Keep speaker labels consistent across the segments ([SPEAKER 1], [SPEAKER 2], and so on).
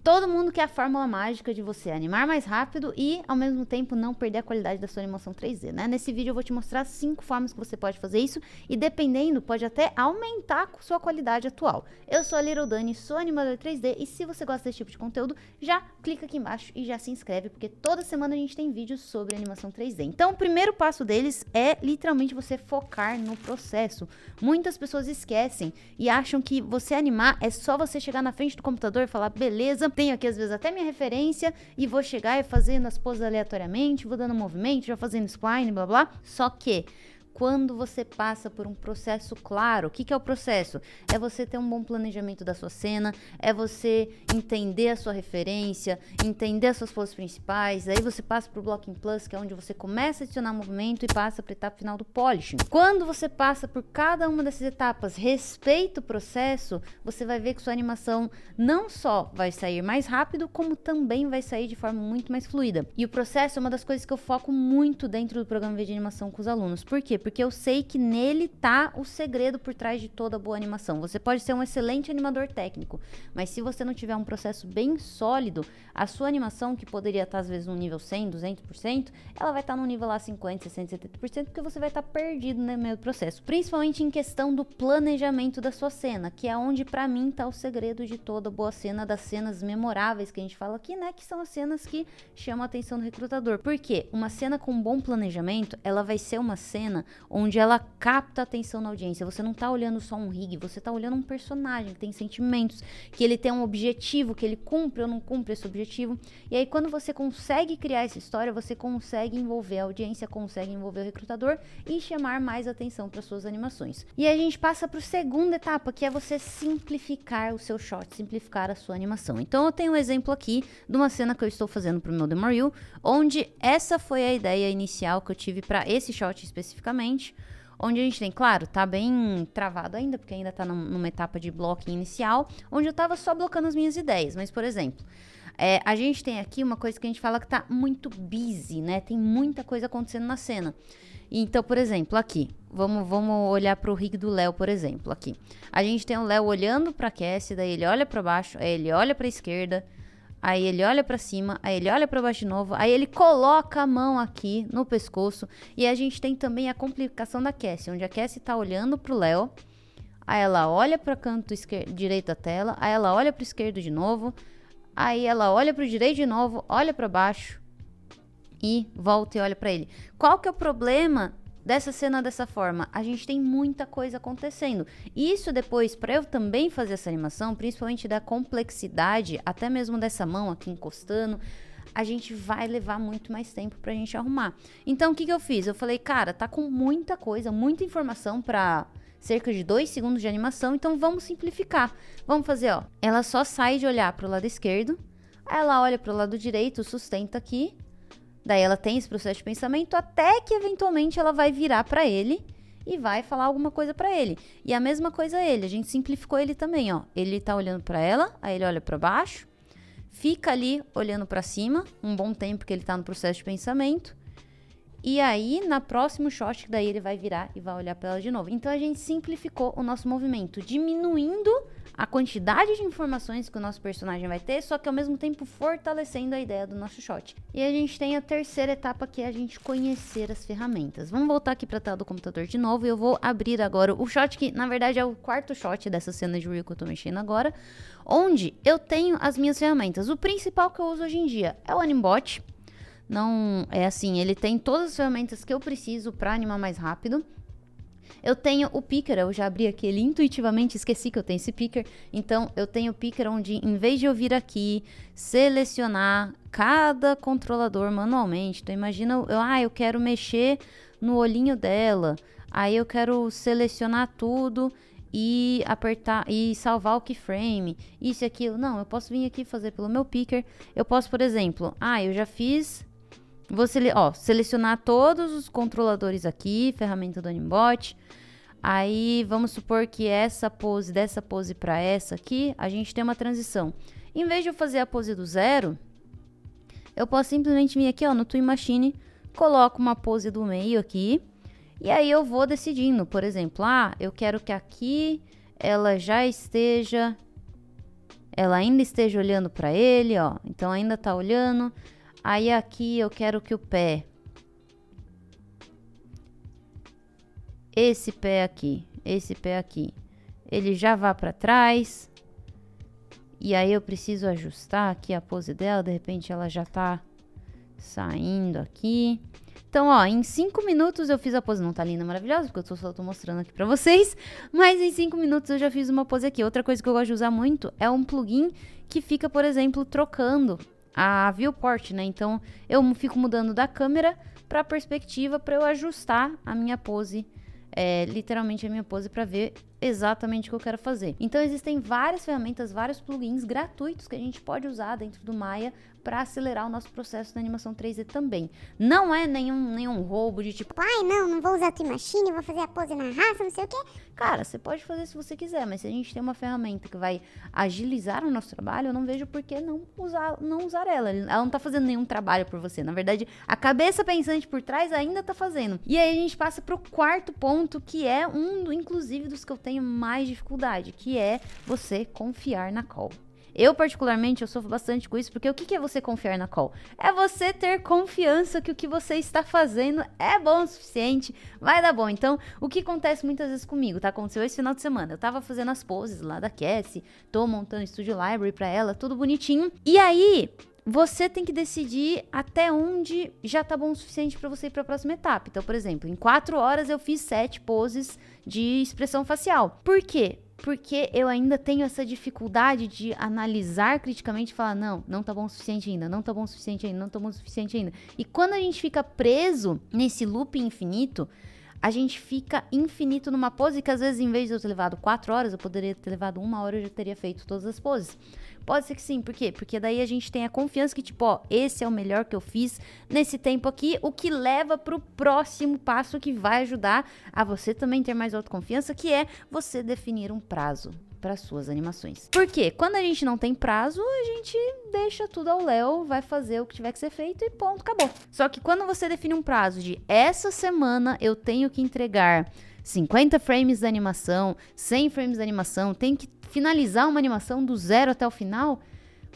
[SPEAKER 1] Todo mundo quer a fórmula mágica de você animar mais rápido e, ao mesmo tempo, não perder a qualidade da sua animação 3D, né? Nesse vídeo eu vou te mostrar 5 formas que você pode fazer isso e, dependendo, pode até aumentar a sua qualidade atual. Eu sou a Little Dani, sou animadora 3D e se você gosta desse tipo de conteúdo, já clica aqui embaixo e já se inscreve, porque toda semana a gente tem vídeos sobre animação 3D. Então, o primeiro passo deles é, literalmente, você focar no processo. Muitas pessoas esquecem e acham que você animar é só você chegar na frente do computador e falar, beleza, tenho aqui às vezes até minha referência e vou chegar e fazendo as poses aleatoriamente, vou dando movimento, já fazendo spline, blá blá. Só que quando você passa por um processo claro, o que é o processo? É você ter um bom planejamento da sua cena, é você entender a sua referência, entender as suas poses principais, aí você passa para o Blocking Plus, que é onde você começa a adicionar movimento e passa para a etapa final do polishing. Quando você passa por cada uma dessas etapas, respeita o processo, você vai ver que sua animação não só vai sair mais rápido, como também vai sair de forma muito mais fluida. E o processo é uma das coisas que eu foco muito dentro do programa de animação com os alunos. Por quê? Porque eu sei que nele tá o segredo por trás de toda boa animação. Você pode ser um excelente animador técnico, mas se você não tiver um processo bem sólido, a sua animação, que poderia estar às vezes no nível 100, 200%, ela vai estar no nível lá 50, 60, 70%, porque você vai estar perdido no meio do processo. Principalmente em questão do planejamento da sua cena, que é onde pra mim tá o segredo de toda boa cena, das cenas memoráveis que a gente fala aqui, né, que são as cenas que chamam a atenção do recrutador. Por quê? Uma cena com bom planejamento, ela vai ser uma cena onde ela capta a atenção na audiência. Você não tá olhando só um rig, você tá olhando um personagem que tem sentimentos, que ele tem um objetivo, que ele cumpre ou não cumpre esse objetivo. E aí quando você consegue criar essa história, você consegue envolver a audiência, consegue envolver o recrutador e chamar mais atenção para suas animações. E aí a gente passa para a segunda etapa, que é você simplificar o seu shot, simplificar a sua animação. Então eu tenho um exemplo aqui de uma cena que eu estou fazendo para o meu Demo Reel, onde essa foi a ideia inicial que eu tive para esse shot especificamente, onde a gente tem, claro, tá bem travado ainda, porque ainda tá numa etapa de blocking inicial, onde eu tava só blocando as minhas ideias, mas, por exemplo, a gente tem aqui uma coisa que a gente fala que tá muito busy, né, tem muita coisa acontecendo na cena. Então, por exemplo, aqui, vamos olhar pro rig do Léo, por exemplo, aqui. A gente tem o Léo olhando pra Cassie, daí ele olha pra baixo, aí ele olha pra esquerda, aí ele olha pra cima, aí ele olha pra baixo de novo, aí ele coloca a mão aqui no pescoço. E a gente tem também a complicação da Cassie, onde a Cassie tá olhando pro Léo, aí ela olha pro canto direito da tela, aí ela olha pro esquerdo de novo, aí ela olha pro direito de novo, olha pra baixo e volta e olha pra ele. Qual que é o problema dessa cena dessa forma? A gente tem muita coisa acontecendo. Isso depois, para eu também fazer essa animação, principalmente da complexidade, até mesmo dessa mão aqui encostando, a gente vai levar muito mais tempo pra gente arrumar. Então, o que eu fiz? Eu falei, cara, tá com muita coisa, muita informação pra cerca de 2 segundos de animação, então vamos simplificar. Vamos fazer, ó, ela só sai de olhar pro lado esquerdo, aí ela olha pro lado direito, sustenta aqui, daí ela tem esse processo de pensamento até que eventualmente ela vai virar pra ele e vai falar alguma coisa pra ele. E a mesma coisa ele, a gente simplificou ele também, ó. Ele tá olhando pra ela, aí ele olha pra baixo, fica ali olhando pra cima, um bom tempo que ele tá no processo de pensamento. E aí, na próximo shot, daí ele vai virar e vai olhar pra ela de novo. Então a gente simplificou o nosso movimento, diminuindo a quantidade de informações que o nosso personagem vai ter, só que ao mesmo tempo fortalecendo a ideia do nosso shot. E a gente tem a terceira etapa, que é a gente conhecer as ferramentas. Vamos voltar aqui para a tela do computador de novo e eu vou abrir agora o shot, que na verdade é o quarto shot dessa cena de Reel que eu tô mexendo agora, onde eu tenho as minhas ferramentas. O principal que eu uso hoje em dia é o Animbot. Não é assim, ele tem todas as ferramentas que eu preciso para animar mais rápido. Eu tenho o Picker, eu já abri aqui ele intuitivamente, esqueci que eu tenho esse Picker. Então, eu tenho o Picker onde, em vez de eu vir aqui, selecionar cada controlador manualmente. Então, imagina, eu quero mexer no olhinho dela. Aí, eu quero selecionar tudo e apertar e salvar o keyframe, isso e aquilo. Não, eu posso vir aqui fazer pelo meu Picker. Eu posso, por exemplo, eu já fiz... Vou selecionar todos os controladores aqui, ferramenta do Animbot. Aí, vamos supor que essa pose, dessa pose para essa aqui, a gente tem uma transição. Em vez de eu fazer a pose do zero, eu posso simplesmente vir aqui, ó, no Twin Machine, coloco uma pose do meio aqui, e aí eu vou decidindo, por exemplo, eu quero que aqui ela já esteja ela ainda esteja olhando pra ele, ó. Então ainda tá olhando. Aí aqui eu quero que o pé, esse pé aqui, ele já vá pra trás. E aí eu preciso ajustar aqui a pose dela, de repente ela já tá saindo aqui. Então, ó, em 5 minutos eu fiz a pose. Não tá linda, maravilhosa, porque eu só tô mostrando aqui pra vocês. Mas em 5 minutos eu já fiz uma pose aqui. Outra coisa que eu gosto de usar muito é um plugin que fica, por exemplo, trocando a viewport, né? Então, eu fico mudando da câmera pra perspectiva pra eu ajustar a minha pose. Literalmente a minha pose para ver exatamente o que eu quero fazer. Então existem várias ferramentas, vários plugins gratuitos que a gente pode usar dentro do Maya para acelerar o nosso processo da animação 3D também. Não é nenhum roubo de tipo,
[SPEAKER 2] Ai, não vou usar a Twin Machine, vou fazer a pose na raça, não sei o quê.
[SPEAKER 1] cara, você pode fazer se você quiser, mas se a gente tem uma ferramenta que vai agilizar o nosso trabalho, eu não vejo por que não usar ela. Ela não tá fazendo nenhum trabalho por você. Na verdade, a cabeça pensante por trás ainda tá fazendo. E aí a gente passa pro quarto ponto, que é inclusive, dos que eu tenho mais dificuldade, que é você confiar na call. Eu, particularmente, eu sofro bastante com isso, porque o que é você confiar na call? É você ter confiança que o que você está fazendo é bom o suficiente, vai dar bom. Então, o que acontece muitas vezes comigo, tá? Aconteceu esse final de semana. Eu tava fazendo as poses lá da Cassie, tô montando Studio Library pra ela, tudo bonitinho. E aí, você tem que decidir até onde já tá bom o suficiente para você ir para a próxima etapa. Então, por exemplo, em 4 horas eu fiz 7 poses de expressão facial. Por quê? Porque eu ainda tenho essa dificuldade de analisar criticamente e falar, não tá bom o suficiente ainda, não tá bom o suficiente ainda, não tá bom o suficiente ainda. E quando a gente fica preso nesse loop infinito, a gente fica infinito numa pose que às vezes, em vez de eu ter levado 4 horas, eu poderia ter levado 1 hora e eu já teria feito todas as poses. Pode ser que sim, por quê? Porque daí a gente tem a confiança que, tipo, ó, esse é o melhor que eu fiz nesse tempo aqui, o que leva pro próximo passo que vai ajudar a você também ter mais autoconfiança, que é você definir um prazo para suas animações. Por quê? Quando a gente não tem prazo, a gente deixa tudo ao léu, vai fazer o que tiver que ser feito e ponto, acabou. Só que quando você define um prazo de essa semana eu tenho que entregar 50 frames da animação, 100 frames da animação, tem que finalizar uma animação do zero até o final,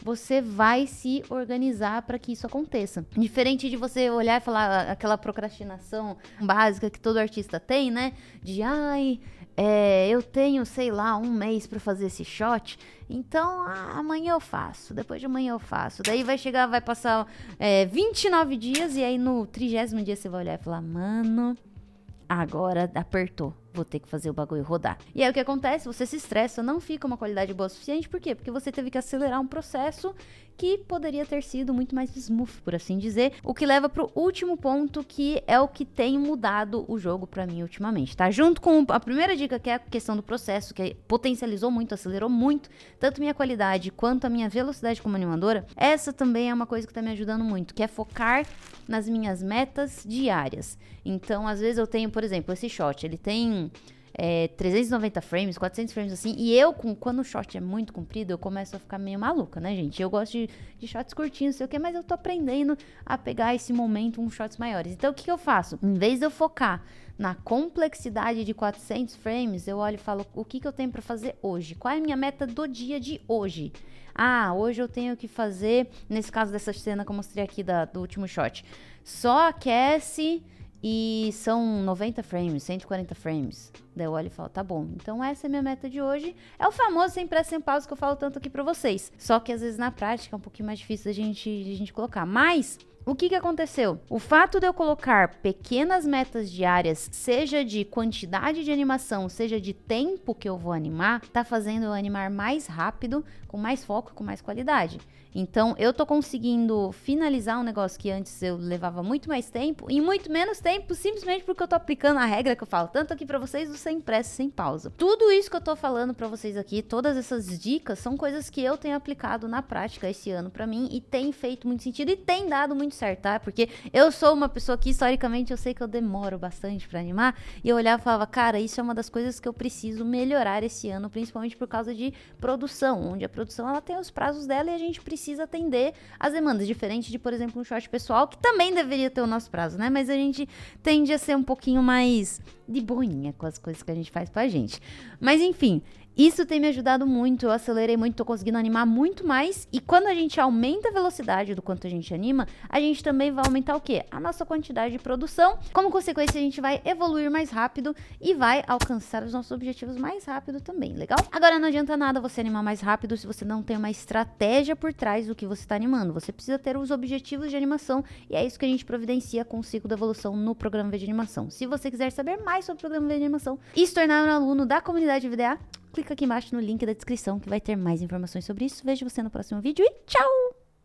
[SPEAKER 1] você vai se organizar para que isso aconteça. Diferente de você olhar e falar aquela procrastinação básica que todo artista tem, né? De, eu tenho, sei lá, 1 mês para fazer esse shot, então amanhã eu faço, depois de amanhã eu faço. Daí vai passar 29 dias e aí no 30º dia você vai olhar e falar, mano, agora apertou. Vou ter que fazer o bagulho rodar. E aí o que acontece? Você se estressa, não fica uma qualidade boa o suficiente. Por quê? Porque você teve que acelerar um processo que poderia ter sido muito mais smooth, por assim dizer. O que leva pro último ponto, que é o que tem mudado o jogo pra mim ultimamente, tá? Junto com a primeira dica, que é a questão do processo, que potencializou muito, acelerou muito, tanto minha qualidade quanto a minha velocidade como animadora. Essa também é uma coisa que tá me ajudando muito, que é focar nas minhas metas diárias. Então, às vezes eu tenho, por exemplo, esse shot, ele tem 390 frames, 400 frames assim, e quando o shot é muito comprido, eu começo a ficar meio maluca, né, gente? Eu gosto de shots curtinhos, sei o que, mas eu tô aprendendo a pegar esse momento, uns shots maiores. Então, o que eu faço? Em vez de eu focar na complexidade de 400 frames, eu olho e falo, o que eu tenho pra fazer hoje? Qual é a minha meta do dia de hoje? Hoje eu tenho que fazer, nesse caso dessa cena que eu mostrei aqui do último shot, só aquece e são 90 frames, 140 frames. Daí eu olho e falo, tá bom, então essa é a minha meta de hoje. É o famoso sem pressa, sem pausa que eu falo tanto aqui pra vocês. Só que às vezes na prática é um pouquinho mais difícil de a gente colocar. Mas o que aconteceu? O fato de eu colocar pequenas metas diárias, seja de quantidade de animação, seja de tempo que eu vou animar, tá fazendo eu animar mais rápido, com mais foco, com mais qualidade. Então, eu tô conseguindo finalizar um negócio que antes eu levava muito mais tempo, em muito menos tempo, simplesmente porque eu tô aplicando a regra que eu falo tanto aqui pra vocês do sem pressa, sem pausa. Tudo isso que eu tô falando pra vocês aqui, todas essas dicas, são coisas que eu tenho aplicado na prática esse ano pra mim e tem feito muito sentido e tem dado muito certo, tá? Porque eu sou uma pessoa que, historicamente, eu sei que eu demoro bastante pra animar, e eu olhava e falava, cara, isso é uma das coisas que eu preciso melhorar esse ano, principalmente por causa de produção, onde a produção, ela tem os prazos dela e a gente precisa atender as demandas, diferente de, por exemplo, um short pessoal, que também deveria ter o nosso prazo, né? Mas a gente tende a ser um pouquinho mais de boinha com as coisas que a gente faz pra gente. Mas enfim, isso tem me ajudado muito, eu acelerei muito, tô conseguindo animar muito mais. E quando a gente aumenta a velocidade do quanto a gente anima, a gente também vai aumentar o quê? A nossa quantidade de produção. Como consequência, a gente vai evoluir mais rápido e vai alcançar os nossos objetivos mais rápido também, legal? Agora, não adianta nada você animar mais rápido se você não tem uma estratégia por trás do que você tá animando. Você precisa ter os objetivos de animação e é isso que a gente providencia com o ciclo da evolução no programa V de Animação. Se você quiser saber mais sobre o programa V de Animação e se tornar um aluno da comunidade VDA, clica aqui embaixo no link da descrição que vai ter mais informações sobre isso. Vejo você no próximo vídeo e tchau!